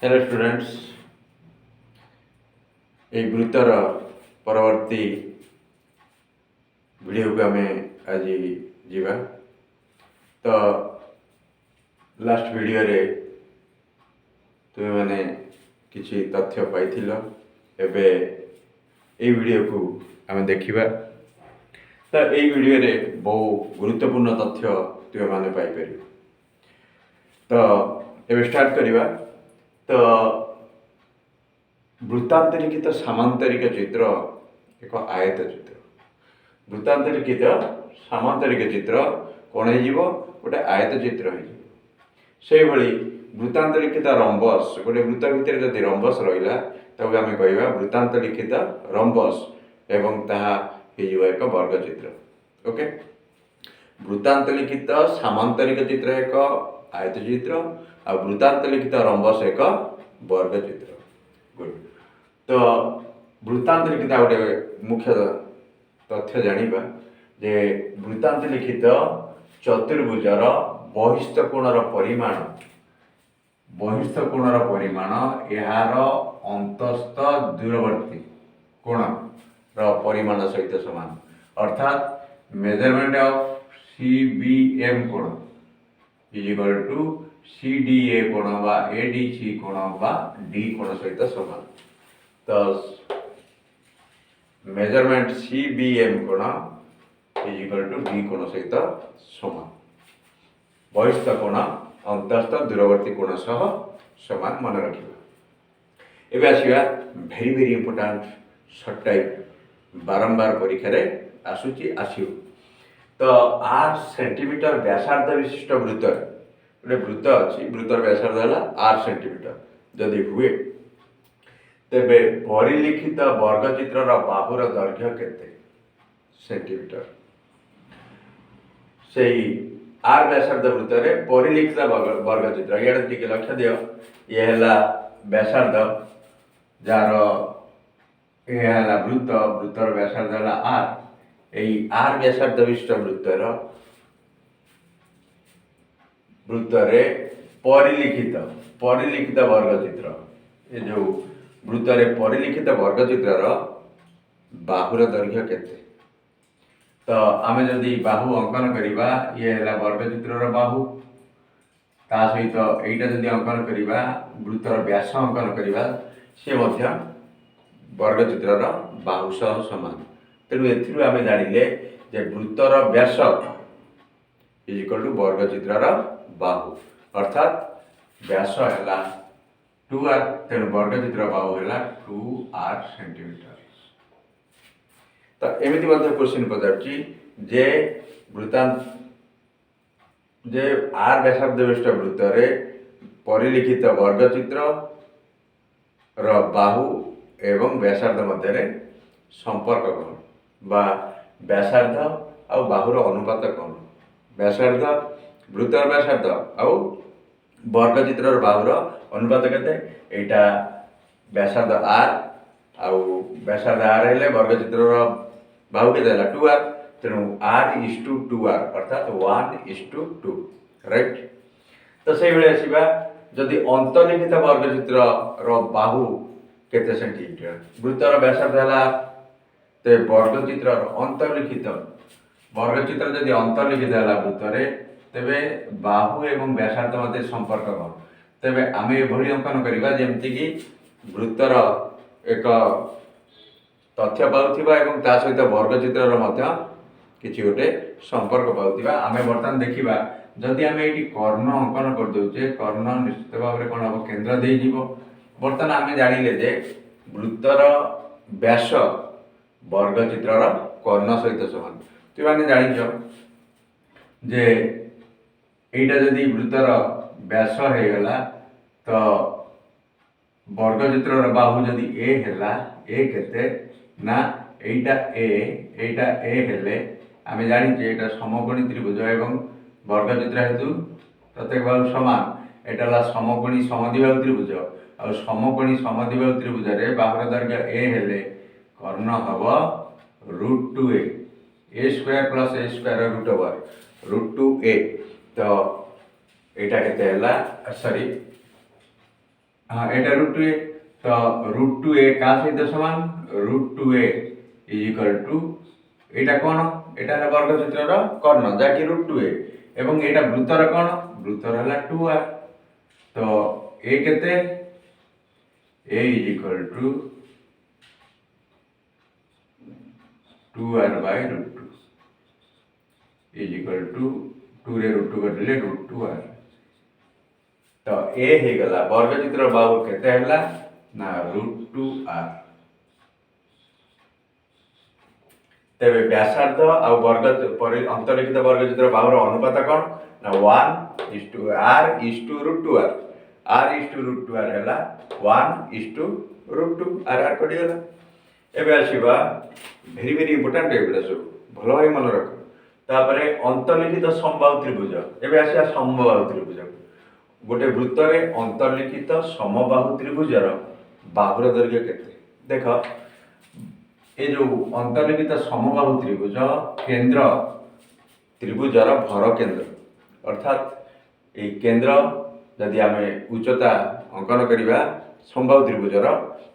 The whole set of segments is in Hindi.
हेलो स्टूडेंट्स, एक वृत्तर परवर्ती वीडियो को आम आज जीवा। तो लास्ट वीडियो रे तुम मैंने किसी तथ्य पाई एबे ए वीडियो को आम देखा। तो ये वीडियो रे बहु गुरुत्वपूर्ण तथ्य तुम मैंने पाइपर। तो एबे स्टार्ट करवा। तो वृत्तांतरिकित सामांतरिक चित्र एक आयत चित्र। वृत्तांतरिकित सामांतरिक चित्र कौन हो गोटे आयत चित्र हो। वृत्तांतरिकित रंबस गोटे वृत्त भितर जदि रंबस रहा तब आम कह वृत्तांतरिकित रंबस एवं ताहा एक वर्ग चित्र। ओके, वृत्तांतरिकित सामांतरिक चित्र एक आयत चित्र आ वृत्तांतरिकित रंबस एक वर्ग चित्र। गुड। तो वृत्तांतरिकित गोटे मुख्य तथ्य जानिबा जे वृत्तांतरिकित चतुर्भुजर बहिस्थ कोणर परिमाण यार अंतस्थ दूरवर्ती कोणर परिमाण सहित समान। अर्थात मेजरमेंट ऑफ CBM कोण इज इक्वल टू CDA कोण बा ADC कोण बा D कोण सहित समान। तो मेजरमेंट CBM कोण इज इक्वल टू D कोण सहित समान। बहिस्थ कोण अंतस्थ दूरवर्ती कोण सह समान मन रखिबा। एबे आसीबा very very important short type बारंबार परीक्षा रे आसुची आसीबो। तो 8 सेंटीमीटर व्यासार्ध विशिष्ट वृत्त गोटे वृत्त अच्छी। वृत्तर व्यासार्ध है 8 सेंटीमीटर जदि हुए तेबे परिलिखित वर्गचित्र बाहुर दैर्घ्य केते सेंटीमीटर। से 8 व्यासार्ध वृत्त रे परिलिखित वर्गचित्र ये टिके लक्ष्य दियो। ये है व्यासार्ध जार ये है वृत्त वृत्तर व्यासार्ध है 8। यही 8 व्यासार्ध विशिष्ट वृत्तरे परिलिखित वर्गचित्र ये जो वृत्तरे परिलिखित वर्गचित्र बाहुर दैर्घ्य केते। तो आम जदि बाहु अंकन करवा ये है वर्गचित्र बाहु ता सहित यहीटा जदि अंकन करवा वृत्तर व्यास अंकन करवा सी वर्गचित्र बाहु सह समान। तेणु एथिरु आम जानिले जे वृत्तर व्यास इज इक्वल टू वर्गचित्र बाहु। अर्थात व्यास है 2r तेणु वर्गचित्र बाहु है 2r सेंटीमीटर। तो एमती क्वेश्चन पचार जे वृत्तांत जे आर व्यासार्ध विशिष्ट वृत्तरे परिलिखित वर्गचित्र बाहु एवं व्यासार्ध मध्य संपर्क कौन बा व्यासार्ध आ बाहुर अनुपात कौन। व्यासार्ध वृत्तर व्यासार्ध आउ वर्गचित्र बाहुर अनुपात केते एटा व्यासार्ध r आउ व्यासार्ध r हेले वर्गचित्र बाहु केते 2r। तेणु r/2r अर्थात 1/2 राइट। तो से बेले आसीबा जदि अंतर्लिखित वर्गचित्र बाहु केते सेंटीमीटर वृत्तर व्यासार्ध है ते वर्गचित्र अंतर्लिखित वर्गचित्र जदि अंतर्लिखित है वृत्तरे तेबे बाहु एवं व्यासार्ध मध्य संपर्क कौन। तेबे आम एभली अंकन करवा जमती कि वृत्तर एक तथ्य पाउथिबा एवं ता सहित वर्गचित्र मध्य किछि गोटे संपर्क पाउथिबा। आम बर्तमान देखिबा जदि आम ये कर्ण अंकन कर दउचे कर्ण निश्चित भाव में कौन हम केन्द्र दे जीवो। बर्तमान आम जानिले जे वृत्तर व्यास वर्गचित्र कर्ण सहित समान। तुम मैंने जानिछ जे एटा जदि वृत्तर व्यास होगला तो वर्गचित्र बाहु जदि ए है ए केते ना एटा ए हेले आम जानिचे एटा समकोणी त्रिभुज एवं वर्गचित्र हेतु प्रत्येक बाहु समान। एटा समकोणी समद्विबाहु त्रिभुज आ समकोणी समद्विबाहु त्रिभुज रे बाहुर दैर्घ्य ए हेले कर्ण हब √2a square plus a square √2a। तो यहाँ के सॉरी हाँ एटा √2a तो √2a का सहित समान √2a इज इक्वल टू एटा कौन एटा है वर्गचित्रर कर्ण जाकि √2a एवं एटा वृत्तर कौन वृत्तर है 2r तो a केते a is equal to 2r by √2 is equal to 2 R √2 कटिले √2r तो ए हे गला वर्गचित्र बाहु केते हला ना √2r तेबे व्यासार्ध आ वर्ग अंतर्लिखित वर्गचित्र बाहुर अनुपात कोन ना 1:r:√2r r:√2r हला 1:√2 r कटि गला एबे आसीबा वेरी वेरी इंपोर्टेंट एबे सब भलो भाई मन रख तापरे अंतर्लिखित समबाहु त्रिभुज एबे आसीबा समबाहु त्रिभुज गोटे वृत्तरे अंतर्लिखित समबाहु त्रिभुजर बाहुर दैर्घ्य केते देख ये जो अंतर्लिखित समबाहु त्रिभुज केंद्र त्रिभुजर भर केंद्र अर्थात ये केंद्र यदि आम उच्चता अंकन करवा समबाहु त्रिभुजर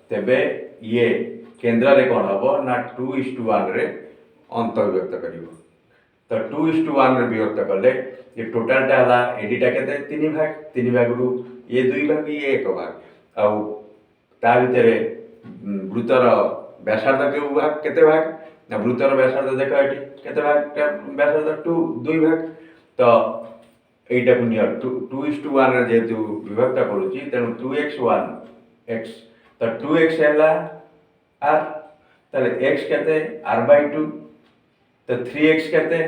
तेबे ये केंद्र रे कौन हम ना 2:1 रे अंतर्व्यक्त कर तो 2:1 रे विभक्त कले ये टोटालटा है एडीटा के 3 भाग रु ये 2 भाग ये 1 भाग आउ ता भितर वृत्तर व्यासार्ध के भाग केते भाग ना वृत्तर व्यासार्ध देख ये केते भाग व्यासार्ध 2 भाग तो एटा को नियर 2:1 रे जेतु विभक्त करूची तेनु 2x1 x तो 2x हैला r ताले x केते r/2 तो 3x केते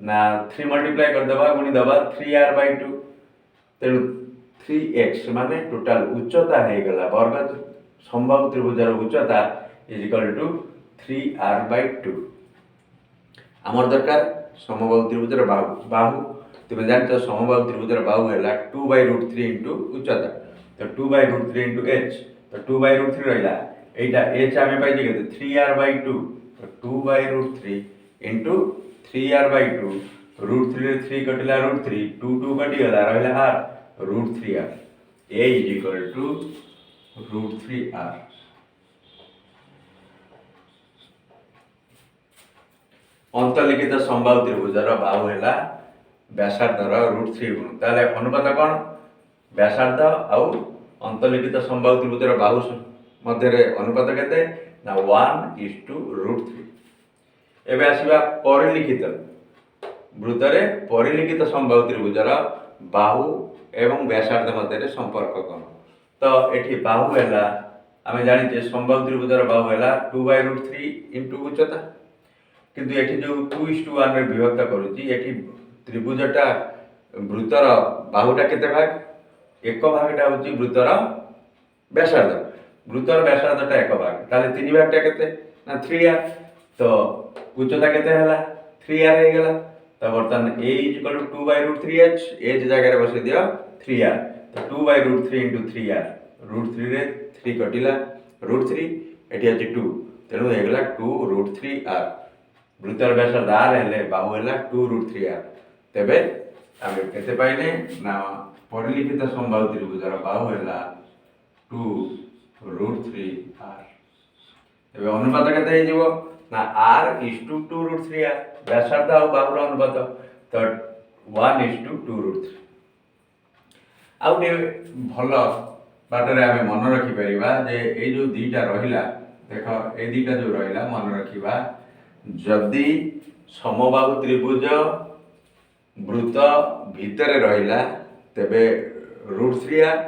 ना 3 मल्टीप्लाई कर दबा गुणी दबा 3r/2 तेनु 3x माने टोटल उच्चता हे गला वर्ग समबाहु त्रिभुजर उच्चता इज इक्वल टू 3r/2 आमर दरकार समबाहु त्रिभुजर बाहु तुम जानते समबाहु त्रिभुजर बाहु है 2/√3 इंटू उच्चता तो 2/√3 इंटू h तो 2/√3 रहा यहाँ h आम पाई 3r/2 तो 2/√3 इंटू 3r/2 √3 3 कटिला √3 2 कटिगला रहा r √3r a is equal to √3r अंतर्लिखित समबाहु त्रिभुजर बाहु है व्यासार्धर √3 गुण ताले अनुपात कौन व्यासार्ध आउ अंतर्लिखित समबाहु त्रिभुजर बाहु मध्य अनुपात केते ना 1:√3 एबे आसीबा परिलिखित वृत्तरे परिलिखित समबाहु त्रिभुजर बाहु एवं व्यासार्ध मध्य संपर्क कौन तो एठी बाहु है आम जानी समबाहु त्रिभुजर बाहु है 2/√3 इंटू उच्चता किंतु एठी जो 2:1 रे विभक्त करूची एठी त्रिभुजटा वृत्तर बाहुटा केते भाग एक भागटा होची वृत्तर व्यासार्ध वृत्तर व्यासार्धटा एक भाग ताले 3 भागटा केते ना 3r तो उच्चता केते हला 3r हे गेला तो बर्तन a is equal to 2/√3h h जगह रे बसे दियो 3r तो 2/√3 इंटू 3r √3 रे 3 कटिला √3 एठी अछि 2 तेनु हे गेला 2√3r वृत्तर व्यासार्ध r हेले बाहु हेला 2√3r तेबे आम केते पाइले ना परिलिखित समबाहु त्रिभुजर बाहु है 2√3r तेबे अनुपात केते हे जीवो ना r:2√3r व्यासार्ध आ बाहुर अनुपात तो 1:2√3 आउ ने भल बाटरे आम मन रखी परिबा जे ए जो दीटा रहिला देख ए दीटा जो रहिला मन रखिबा जदि समबाहु त्रिभुज वृत्त भितर रहिला तेबे √3r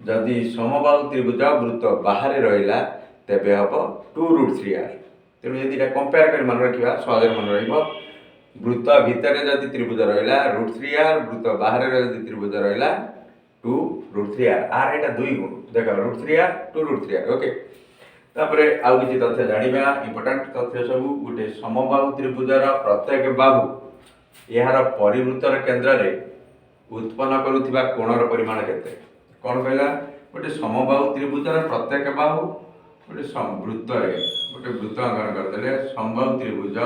जदि समबाहु त्रिभुज वृत्त बाहर रहिला तेबे हम 2√3r तेणु यदि कंपेयर कर मन रखा सहज मन रहा वृत्त भितर जदि त्रिभुज रहा √3r वृत्त बाहर जदि त्रिभुज रहा 2√3r r एटा 2 गुण देख √3r 2√3r ओके तापरे आउ किछि तथ्य जानिबा इंपोर्टेंट तथ्य सब गोटे समबाहु त्रिभुजर प्रत्येक बाहु यार परिवृत्तर केन्द्र रे उत्पन्न करुथिबा कोणर परिमाण केते कोन कहला गोटे समबाहु त्रिभुजर प्रत्येक बाहु गोटे वृत्त रे गोटे वृत्त अंकन करदेले समबाहु त्रिभुज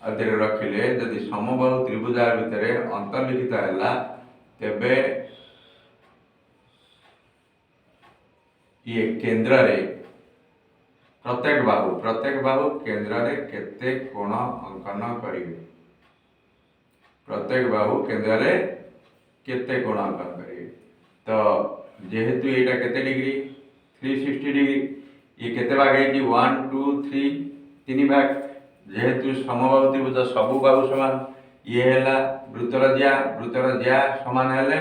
अधीर रखिले यदि समबाहु त्रिभुज भितर अंतर्लिखित हैला तेबे ये केंद्र रे प्रत्येक बाहु केंद्र रे केते कोण अंकन करिवे प्रत्येक बाहु केंद्र रे केते कोण अंकन करिवे। तो जेहेतु एटा केते डिग्री 360 डिग्री ये केते भाग है कि 1 2 3 तीन भाग जेहेतु समबाहु त्रिभुज सबु बाहु समान ये हैला वृत्तर ज्या समान हेले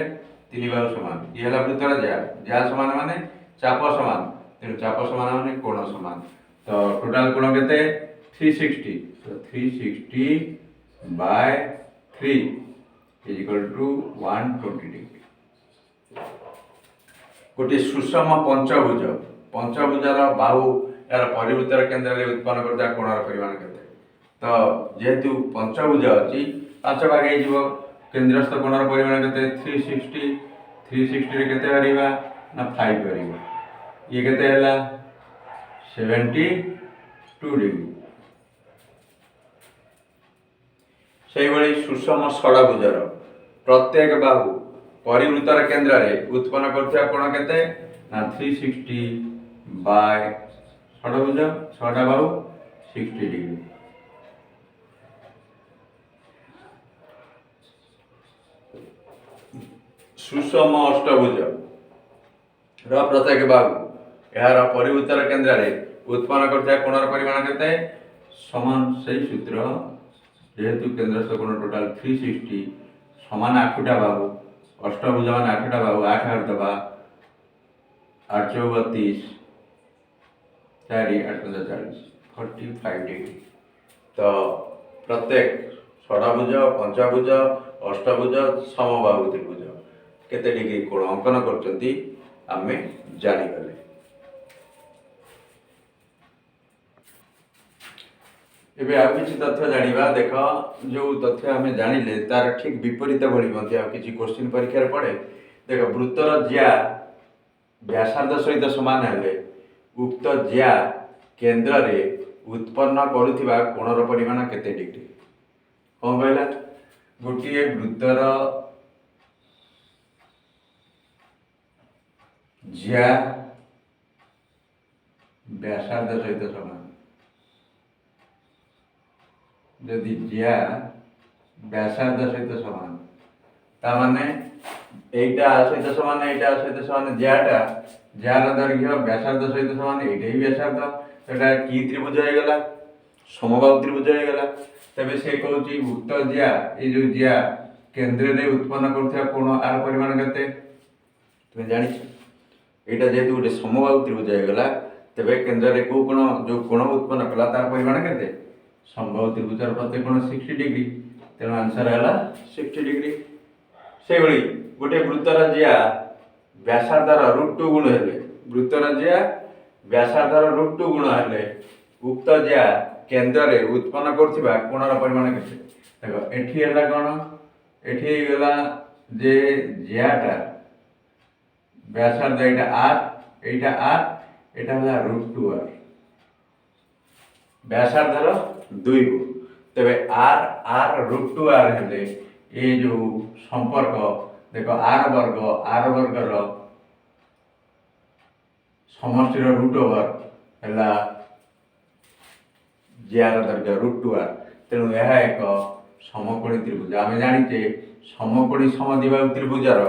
तीन बाहु समान ये हैला वृत्तर ज्या समान माने चाप समान तेणु चाप समान माने कोण समान। तो टोटाल कोण केते 360 तो 360 by 3 is equal to 120 degree. गोटे सुषम पंचभुजर बाहु यार परिवृत्तर केंद्र में उत्पन्न करता कोणर परिमाण केते। तो जेहेतु पंचभुज अच्छी 5 भाग हो केंद्रस्थ कोणर परिमाण केते 360 रे केते हरिबा ना 5 हरिबा ये केते हला 72 डिग्री। से भली सुषम षडभुजर प्रत्येक बाहु परिवृत्तर केंद्र में उत्पन्न करथिया कोण केते ना 360 बाय षडभुज छटा बाहु 60 डिग्री। सुषम अष्टभुज प्रत्येक बाहु यार परिवृत्तर केंद्र में उत्पन्न करथिया कोणर परिमाण केते समान सही सूत्र जेहेतु केंद्रस्थ कोण टोटाल 360 समान 8टा बाहु अष्टभुज मान 8टा बाहु 8 8 दबा 8 32 4 8 40 45 डिग्री। तो प्रत्येक षडभुज पंचभुज अष्टभुज समबाहु त्रिभुज केते डिग्री कोण अंकन करचंती आमे जानिगले। एबे आ किछि तथ्य जानिबा देख जो तथ्य आमे जानिले तार ठीक विपरीत भली मध्ये आ किछि क्वेश्चन परीक्षा रे पड़े। देख वृत्तर ज्या व्यासार्ध सहित समान हेले उक्त ज्या केंद्र रे उत्पन्न करुथिबा कोणर परिमाण केते डिग्री कोन कहला गोटिए वृत्तर ज्या व्यासार्ध सहित समान यदि ज्या व्यासार्ध सहित समान तामाने एटा सहित समान एटा सहित समान ज्याटा ज्यार दैर्घ्य व्यासार्ध सहित समान एटा ही व्यासार्ध सेटा की त्रिभुज हो गला समबाहु त्रिभुज हो गला। तबे से कहउची उक्त ज्या ए जो ज्या केंद्र रे उत्पन्न करथिया कोण आर परिमाण केते तुम जानि एटा जेतु गोटे समबाहु त्रिभुज हो गला तबे केंद्र रे को कोण जो कोण उत्पन्न कला तार परिमाण केते समबाहु त्रिभुजर प्रत्येक कोण 60 डिग्री तेणु आंसर है 60 डिग्री। से भली गोटे वृत्तर ज्या व्यासार्धर √2 गुण हेले वृत्तर ज्या व्यासार्धर √2 गुण हेले उक्त ज्या केंद्र रे उत्पन्न करथिबा कोणर परिमाण केते देखो एठी हला कोन एठी गला जे ज्याटा व्यासार्ध एटा r एटा हला √2 r व्यासार्धर 2 गुण तबे r √2 r हेले ये जो संपर्क देखो r वर्गर समष्टिर √ओवर है ज्यार दैर्घ्य √2 r तेणु यह एक समकोणी त्रिभुज आम जाचे समकोणी समद्विबाहु त्रिभुजर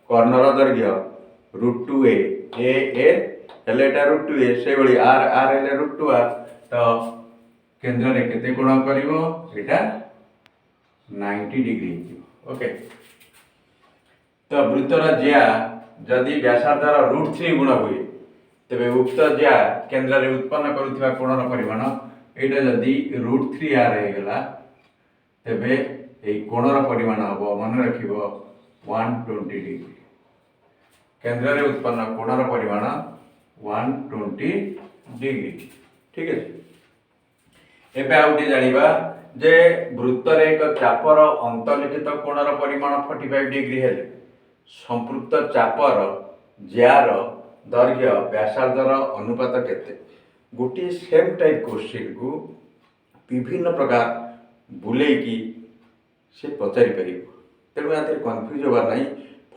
कर्णर दैर्घ्य √2a हेले √2a से भली r हेले √2 r तो केंद्र रे केते कोण करिवो एटा 90 डिग्री ओके। तो वृत्तर ज्या जदि व्यासार्धर √3 गुण हुए तेबे उक्त ज्या केंद्र रे उत्पन्न करुथिबा कोणर परिमाण एटा जदि √3r हे गला तेबे ए कोणर परिमाण हबो मन रखिबो 120 डिग्री केंद्र रे उत्पन्न कोणर परिमाण 120 डिग्री ठीक है। एबे आउटे जानिबा जे वृत्तर एक चापर अंतर्लिखित कोणर परिमाण 45 डिग्री हेले संपृक्त चापर ज्यार दैर्घ्य व्यासार्धर अनुपात केते गोटे सेम टाइप क्वेश्चन को विभिन्न प्रकार बुलेकी से पचारि पारिबो तेणु या कन्फ्यूज होबार नहीं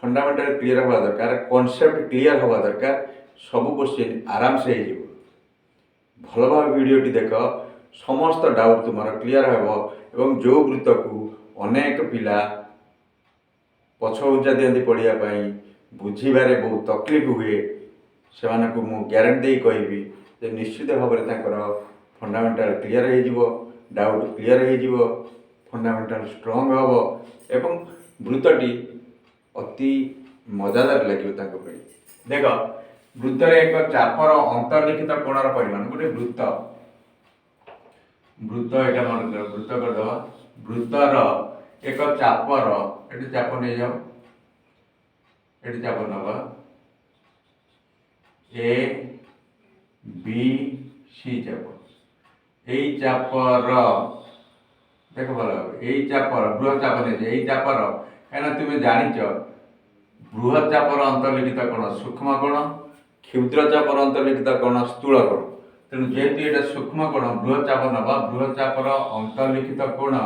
फंडामेंटल क्लियर हवा दरकार कॉन्सेप्ट क्लियर हवा दरकार सब क्वेश्चन आराम से हो भल भाव वीडियोटी देख समस्त डाउट तुम क्लीयर हो जो वृत्त को अनेक पिला पछ उंचा दिखती पढ़ाई बुझे बहुत तकलीफ हुए से मु ग्यारंटी कहि जे निश्चित भाव में फंडामेंटाल क्लीयर हो डाउट क्लीयर हो फंडामेंटाल स्ट्रंग हम एवं वृत्तटी अति मजादार लगे देख वृत्तर एक चापर अंतर्लिखित कोणर परिमाण गोटे वृत्त वृत्त यहाँ मन वृत्त करदे वृत्तर एक चापर ये चाप नहीं जाओ ये चाप नवा ए बी सी चाप यही चापर देख भल यही चापर बृहत चाप नहीं यही चापर कहीं तुम्हें जाच बृहत चापर अंतर्लिखित कोण सूक्ष्म कोण क्षुद्र चापर अंतर्लिखित कोण स्थूल कोण तेणु जेहेतु ये सूक्ष्म कोण बृहत चाप नवा बृहत चापर अंतर्लिखित कोण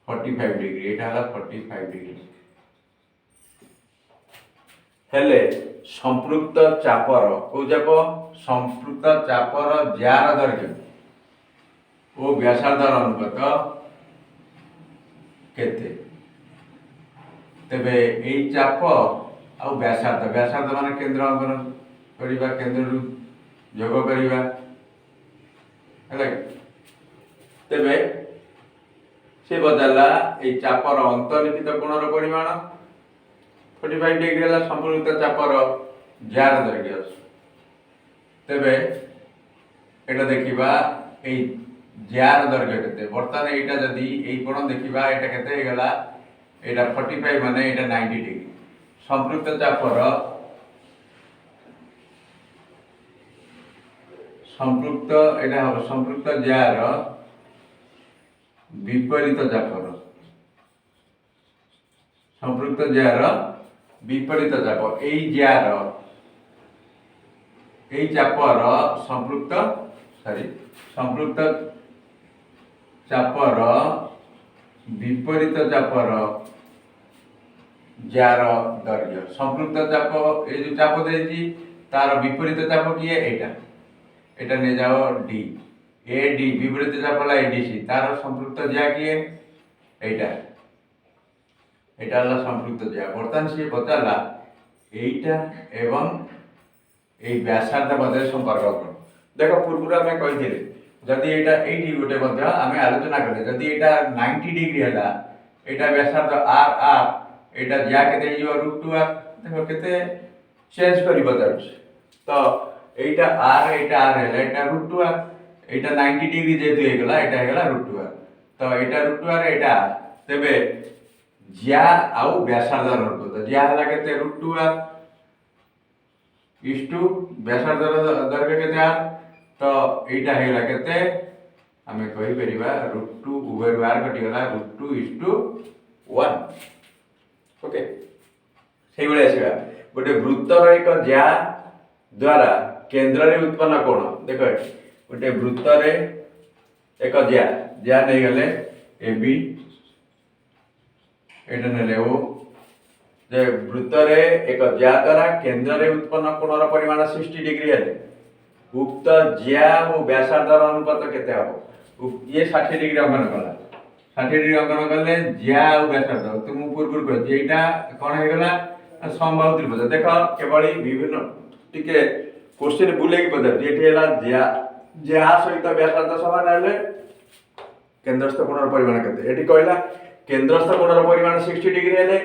45 डिग्री यहाँ 45 डिग्री हेले संपृक्त चापर को चाप संपृक्त चापर जार दैर्घ्य ओ व्यासार्धर अनुपात केते तेबे यही चाप आ व्यासार्ध व्यासार्ध मान केंद्र अंकन करवा केंद्र जोग करवा तेबे से बदला ये चापर अंतर्लिखित कोणर परिमाण 45 डिग्री है संपूर्ण चापर जार दैर्घ्य तेबे एटा देखा ये जार दैर्घ्य के बर्तमान यहाँ जदि यही कोण देखा यहाँ के गला यहाँ 45 माने यहाँ 90 डिग्री संपृक्त चापर संपृक्त यहाँ हम संपृक्त जार विपरीत चापर संपृक्त जार विपरीत चाप यही जार यही चापर संपृक्त संपृक्त चापर विपरीत चापर जार दैर्घ्य संपृक्त चाप ये जो चाप देती तार विपरीत चाप किए यहाँ नहीं जाओ डी ए डी विपरीत चाप है एडीसी तार संपृक्त जा किए यहाँ संपृक्त जा बर्तमान सी पचारा यहीटा एवं यही व्यासार्ध मध्य संपर्क देख पूर्व आम कही जदि ये गोटे आम आलोचना कले जदि यहाँ 90 डिग्री है यहाँ व्यासार्ध आर आर यहाँ जा के √2r देख के चेंज कर तो यहाँ आर है यहाँ √2r यहाँ 90 डिग्री जेहतु होगा यहाँ √2r तो यहाँ √2r यहाँ तेबे ज्या आउ व्यासार्ध अनुपात ज्या है के √2r इस टू व्यासार्ध दैर्घ्य के तो यहाँ होगा के आम कहीपर √2 उभय आर कटिगला √2:1 ओके से भाया गोटे वृत्तर एक ज्या द्वारा केन्द्र रे उत्पन्न कोण देख गोटे वृत्तर एक ज्या नहीं गले ए बी एटा नेले ओ जे वृत्तर एक ज्या द्वारा केन्द्र रे उत्पन्न कोणर परिमाण 60 डिग्री है उक्त ज्या और व्यासार्धर अनुपात केते हम ये 60 डिग्री अंकन कला 60 डिग्री अंकन कले ज्या और व्यासार्ध तुम पूर्व कह यहाँ कौन होगा समबाहु त्रिभुज देख केवल विभिन्न टिके क्वेश्चन बुले पचार ज्या ज्या सहित व्यासार्ध समान है केन्द्रस्थ कोणर परिमाण केते कहला केन्द्रस्थ कोणर परिमाण 60 डिग्री है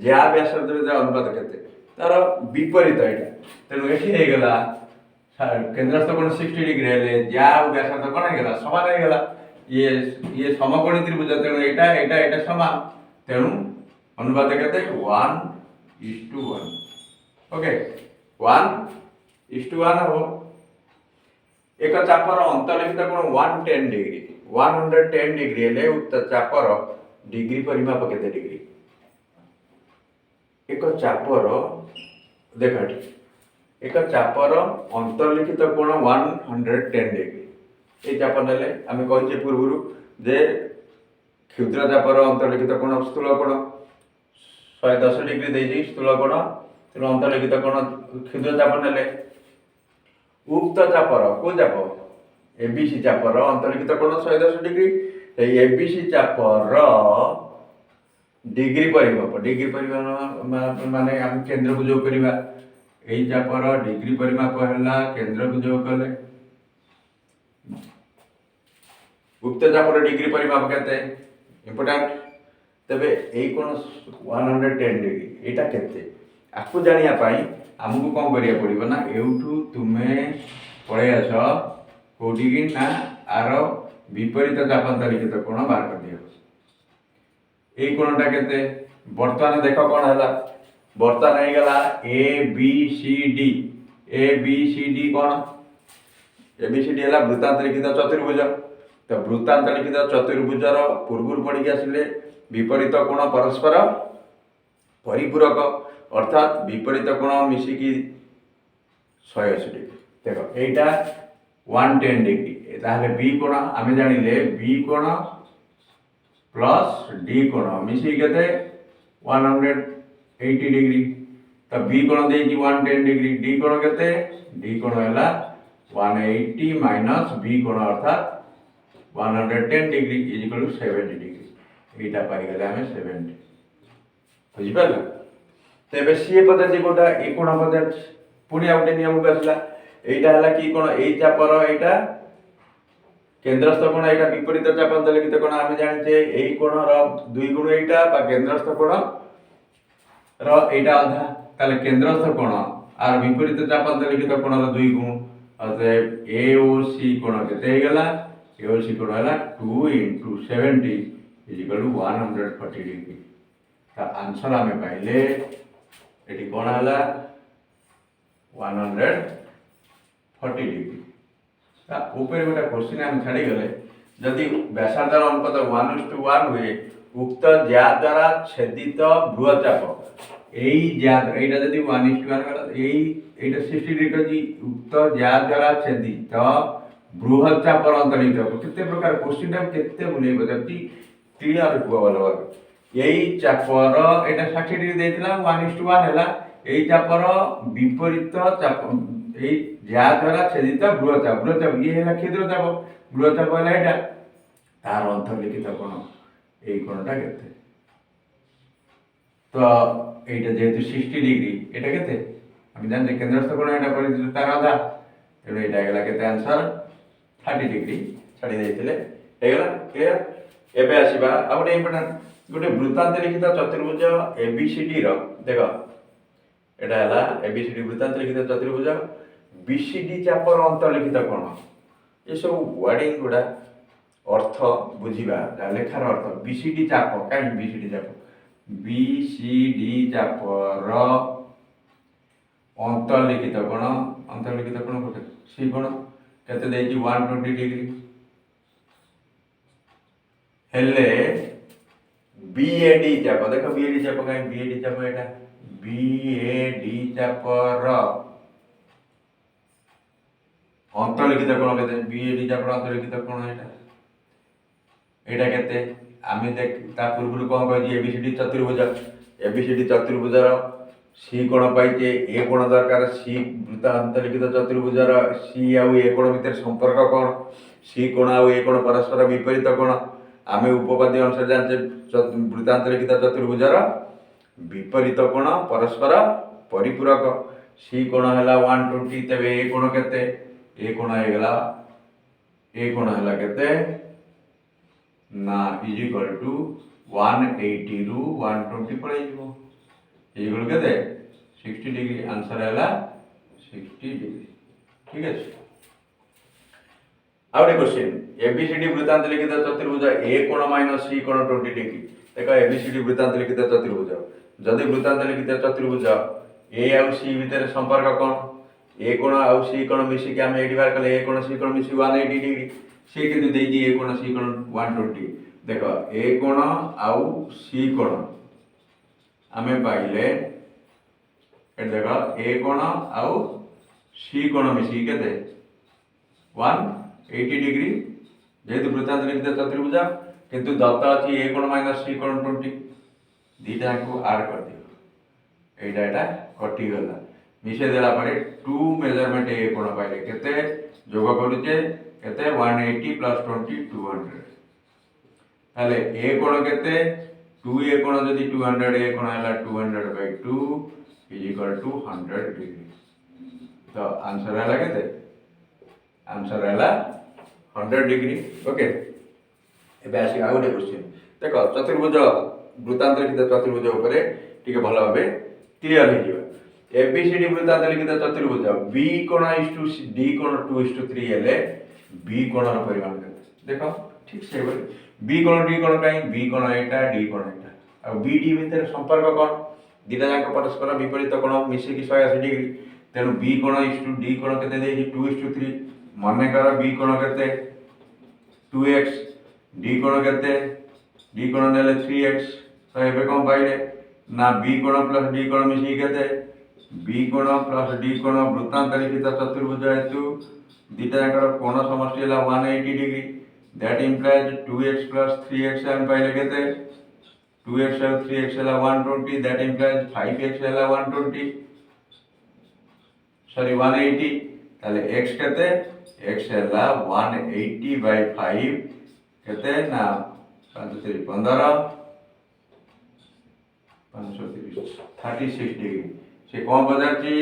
ज्या व्यासार्ध अनुपात केते तार विपरीत यहाँ तेणु ये होगा केन्द्रस्थ कोण 60 डिग्री है ज्या व्यासार्ध कौन होगा समान होगा ये समकोणी त्रिभुज तेणु यहाँ समान तेणु अनुपात के 1:1 ओके 1:1 हो एक चापर अंतर्लिखित कोण 110 डिग्री 110 डिग्री है उक्त चापर डिग्री परिमाप केते डिग्री एक चापर देख एक चापर अंतर्लिखित कोण 110 डिग्री ये चाप ने आम कहे पूर्व जे क्षुद्र चापर अंतर्लिखित कोण स्थूल कोण 110 डिग्री स्थूल कोण तेणु अंतर्लिखित कोण क्षुद्र चाप नेले उक्त चापर को चाप एबीसी चापर अंतर्लिखित कोण 110 डिग्री एबीसी चापर डिग्री परिमाप माने आम केंद्र को जो करवा यही चापर डिग्री परिमाप है केंद्र को जो कले उक्त चापर डिग्री परिमाप केते इंपोर्टेंट तेबे एई कोण 110 डिग्री एटा केते आपको जानिया पाई आमको कौन करिया पड़िबो ना एउठू तुमे पळे आस कोठी कि ना आर विपरीत चापांतरिखित कोण बाहर कर दियो एई कोणटा केते वर्तमान देख कोन हला वर्तमान हे गला ए बी सी डी कोन ए बी सी डी हला वृत्तांतरिखित चतुर्भुज तो वृत्तांतरिखित चतुर्भुजर पूर्व पड़ी आसिले विपरीत कोण परस्पर परिपूरक अर्थात विपरीत कोण मिसिकी 180 डिग्री देख एटा 110 डिग्री ताहले बी कोण आमे जानिले बी कोण प्लस डी कोण मिसिकी केते 180 डिग्री तो बी कोण देछि 110 डिग्री डी कोण केते डी कोण हैला 180 माइनस बी कोण अर्थात 110 degree is equal to 70 degree एटा पाई गले हमें 70 बुझि पाला तेबे सी पद्धति कोटा ए कोण पद्धति पुणी आउटे नियम को आसला एटा हला कि कोण ए चापर एटा केंद्रस्थ कोण एटा विपरीत चापांतरिखित कोण आमे जानिचे ए कोण र 2 गुण एटा बा केंद्रस्थ कोण र एटा आधा ताले केंद्रस्थ कोण आर विपरीत चापांतरिखित कोण र 2 गुण अतएव ए ओ सी कोण केते हे गला ए ओ सी कोण हला 2 into 70 is equal to 140 degree ता आंसर आमे पाइले एटी कोण हला 140 डिग्री ता ऊपर गोटे क्वेश्चन हम छाड़ी गले जदि व्यासार्धर अनुपात 1:1 हुए उक्त ज्या द्वारा छेदित बृहचाप एई ज्या एटा जदि 1:1 गला एई एटा 60 डिग्री जी उक्त ज्या द्वारा छेदित बृहचापर अंतर्लिखित केते प्रकार क्वेश्चन टाइम केते बुले बदती क्लियर हुआ वाला यही चापर एटा 60 डिग्री देथिला 1:1 हैला एई चापर विपरीत चाप एई ज्या द्वारा छेदित बृहचाप ये हैला क्षुद्र चाप बृहचाप हैला एटा तार अंतर्लिखित कोण एई कोणटा केते तो एटा जेतु 60 डिग्री एटा केते हम जानते केंद्रस्थ कोण एटा परिचित तार आधा तेणु एटा हैला केते आंसर 30 डिग्री छाड़ी देथिले हेगला क्लियर एबे आसीबा आ गोटे इंपोर्टेंट गोटे वृत्तांतरिखित चतुर्भुज एबीसीडी रो देखो एटा हला एबीसीडी वृत्तांतरिखित चतुर्भुज बीसीडी चापर अंतर्लिखित कोण ये सब वर्डिंग गुडा अर्थ बुझिबा लेखार अर्थ बीसीडी चाप काई बीसीडी चाप बीसीडी चापर अंतर्लिखित कोण कोटे सी कोण केते देछि 120 डिग्री हेले बीएडी चाप देखो बीएडी चाप काई बीएडी चाप एटा बीएडी चापर अंतर्लिखित कोण केते बीएडी चापर अंतर्लिखित कोण एटा केते आमे देख ता पूर्व कोन कहछि एबीसीडी चतुर्भुजर सी कोण पाइचे ए कोण दरकार सी वृत्तांतरिखित चतुर्भुजर सी आउ ए कोण भितर संपर्क कोण सी कोण आउ ए कोण परस्पर विपरीत कोण आमे उपपाद्य अनुसार जानते वृत्तांतरिखित चतुर्भुजर विपरीत कोण परस्पर परिपूरक सी कोण हैला 120 तबे ए कोण केते ए कोण हेगला ए कोण हैला केते ना इज इक्वल टू 180 रु 120 पड़े जीवो इज इक्वल केते 60 डिग्री आंसर हैला 60 डिग्री ठीक है। आउटे क्वेश्चन एबीसीडी वृत्तांतरिखित चतुर्भुज ए कोण माइनस सी कोण 20 डिग्री देखो एबीसीडी वृत्तांतरिखित चतुर्भुज जदि वृत्तांतरिखित चतुर्भुज ए आउ सी भितर संपर्क कोण ए कोण आउ सी कोण मिसी के हम एडी बार कले ए कोण सी कोण मिसी 180 डिग्री सी किंतु देजी ए कोण सी कोण 120 देखो ए कोण आउ सी कोण हमें पाइले ए देखो ए कोण आउ सी कोण मिसी केते 180 डिग्री जेहेतु वृत्तांतरिखित चतुर्भुज किंतु दत्त अछि ए कोण माइनस सी कोण 20 दीटा को ऐड कर दियो এইটা এটা কটিগলা মিশাই দেলা পরে 2 মেজারমেন্ট ए कोण पाइले केते जोग करूचे केते 180 प्लस 20 200 ताले ए कोण केते 2 ए कोण जदि 200 ए कोण हला 200/2 इज इक्वल टू 100 डिग्री तो आंसर हला केते आंसर हला 100 डिग्री ओके एबे आसी आ गोटे क्वेश्चन देखो चतुर्भुज वृत्तांतरित चतुर्भुज उपरे टिके भलो भाबे क्लियर हो जिवो एबीसीडी वृत्तांतरित चतुर्भुज बी कोण इज टू डी कोण 2:3 हेले बी कोण रो परिमाण केते देखो ठीक से बोली बी कोण डी कोण काई बी कोण एटा डी कोण एटा आ बी डी भितर संपर्क कोण दिटा जाक परस्पर विपरीत कोण मिसे की 180 डिग्री तेनु बी कोण इज टू डी कोण केते देई 2:3 माने कर बी कोण केते 2x डी कोण केते डी कोण नेले 3x तो एबे कोन पाइले ना बी कोण प्लस डी कोण मिसी केते बी कोण प्लस डी कोण वृत्तांतरित चतुर्भुज हेतु दिटा जाकर कोण समष्टि हला 180 degree that implies 2x plus 3x हम पाइले केते 2x और 3x हला 120 दैट इंप्लाइज 5x हला 120 सॉरी 180 ताले x केते x हला 180/5 केते ना 15 36 डिग्री से कौन बजारची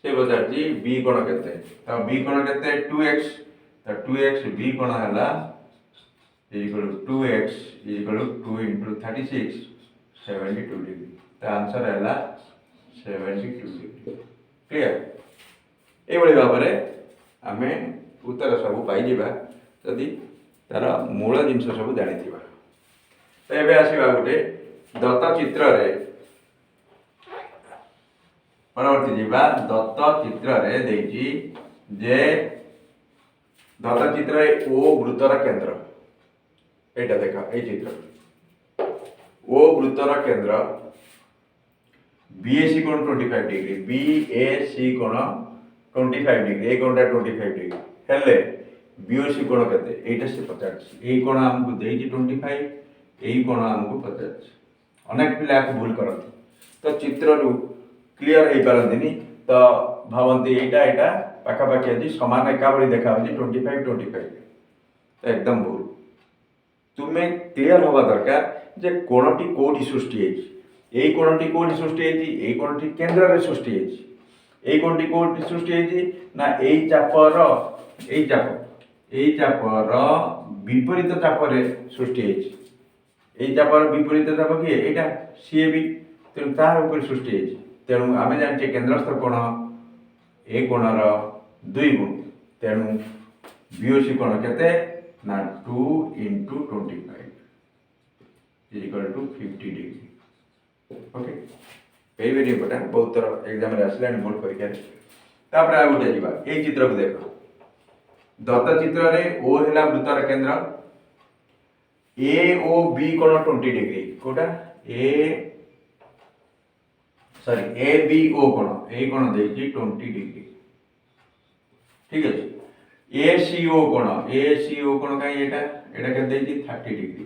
से बजारची बी कोण केते तो बी कोण केते 2x तो 2x बी कोण हला equal to 2x equal to 2 into 36 72 degree तो आंसर हला 72 डिग्री क्लियर ए बड़ी भाबरे आमे उत्तर सब पाई जिबा जदी तार मूल जिंस सब जानि थिबा तो एबे आसीबा गुटे दत्त चित्र रे परवर्ती जीवा दत्त चित्र रे देजी जे दत्त चित्र ओ वृत्तर केंद्र एटा देखा ए चित्र ओ वृत्तर केंद्र बीएसी कोण 25 डिग्री बीएसी कोण 25 डिग्री ए कोणटा 25 डिग्री हेले बीओसी कोण केते एटा से 50 ए कोण हमकु देजी 25 एई कोण हमकु 50 अनेक पिला भूल करती तो चित्र रु क्लियर हो पारती तो भावती एटा एटा पाखापाखि आज सामान एका भाई देखा 25 तो एकदम भूल तुम्हें क्लियर हवा दरकार जे कोणटी कोठी सृष्टि यही कोणटी कोठी सृष्टि यही कोणटी केंद्र रे सृष्टि यही कोणटी कोठी सृष्टि ना यही चापर यही चापर विपरीत चाप रे सृष्टि यही चापर विपरीत चाप किए एटा सी भी तेणु तार ऊपर सृष्टि तेणु आम जाने केन्द्रस्थ कोण ए कोणर 2 गुण तेणु बीओसी कोण केते ना 2 into 25 is equal to 50 degree okay very very important बहुत तरह एग्जाम रे आसला बोर्ड परीक्षा तापर आ गुटे जीवा ए चित्र को देखो दत्त चित्र रे ओ हेला वृत्तर केंद्र ए ओ बी कोण 20 डिग्री कोटा A sorry A B O कोण ए कोण देजी 20 डिग्री ठीक है ए सी ओ कोण काई एटा एटा के देजी 30 डिग्री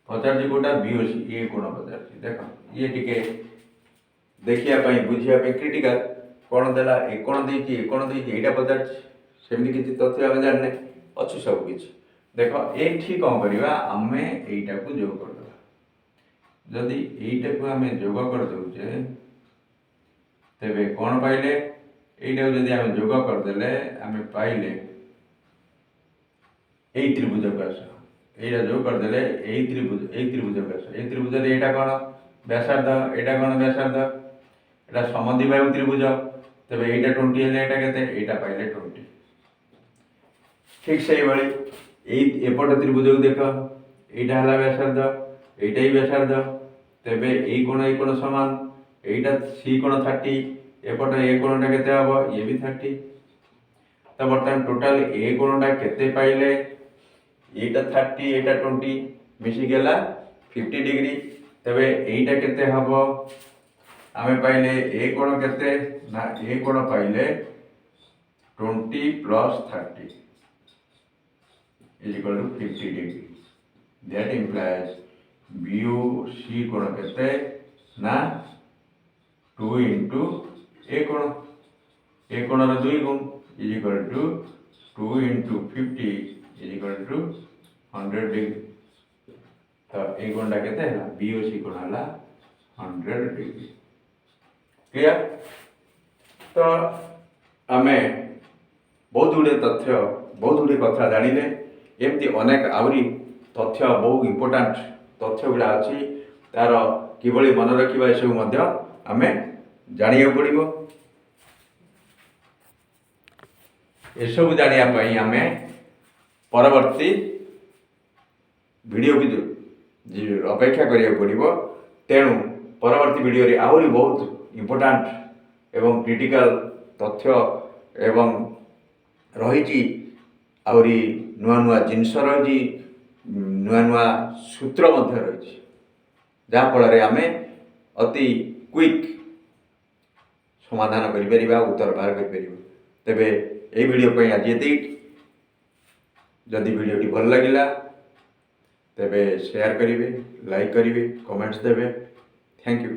पचार जी कोटा बी ओ सी ए कोण पचार जी देखो ये टिके देखिया पई बुझिया पे क्रिटिकल कोण देला ए कोण देजी एटा पचार सेमि किछि तथ्य हम जानने अछि सब किछि देखो एठी कोन करिवा हमें एटा को जोग कर जदि एटा को हमें जोग कर दउचे तेबे कोन पाइले एटा को जदि हमें जोग कर देले हमें पाइले ए त्रिभुज का एटा जोग कर देले ए त्रिभुज का ए त्रिभुज रे एटा कोन व्यासार्ध एटा कोन व्यासार्ध एटा समद्विबाहु त्रिभुज तेबे एटा 20 हेले एटा केते एटा पाइले 20 ठीक सही बळी ए एपट त्रिभुज को देखो एटा हला व्यासार्ध एटा ही व्यासार्ध तेबे ए कोण समान एटा सी कोण 30 एपट ए कोणटा केते हबो ये भी 30 तो बर्तमान टोटल ए कोणटा केते पाइले एटा 30 एटा 20 मिसी गेला 50 डिग्री तेबे एटा केते हबो आमे पाइले ए कोण केते ना ए कोण पाइले 20 plus 30 is equal to 50 degree. That implies BOC कोण केते ना 2 इंटू ए कोणर 2 गुण is equal to 2 into 50 is equal to 100 degree. तो ए कोणटा केते है बी ओ सी कोण है 100 डिग्री। क्लियर। तो आमे बहुत गुड़े तथ्य बहुत गुड़े कथा जानिले एमती अनेक आहरी तथ्य बहुत इम्पोर्टाट तथ्य गुड़ा अच्छी तार किभली मन रखा ये सब आमे जानिया पड़ो। एसबू जानापी आम परवर्ती वीडियो की अपेक्षा करिया पड़ो। तेणु परवर्ती वीडियो रे आहरी बहुत इम्पोर्टाट एवं क्रिटिकल तथ्य एवं रही आहरी नुआ नुआ जिनस रही नुआ नुआ सूत्र रही जहाँफल आम अति क्विक समाधान कर उत्तर बाहर कर। तेबे ये वीडियो आज ये जदि वीडियोटी भल लगिला तेबे शेयर करेंगे लाइक करेंगे कमेंट्स देवे। Thank you.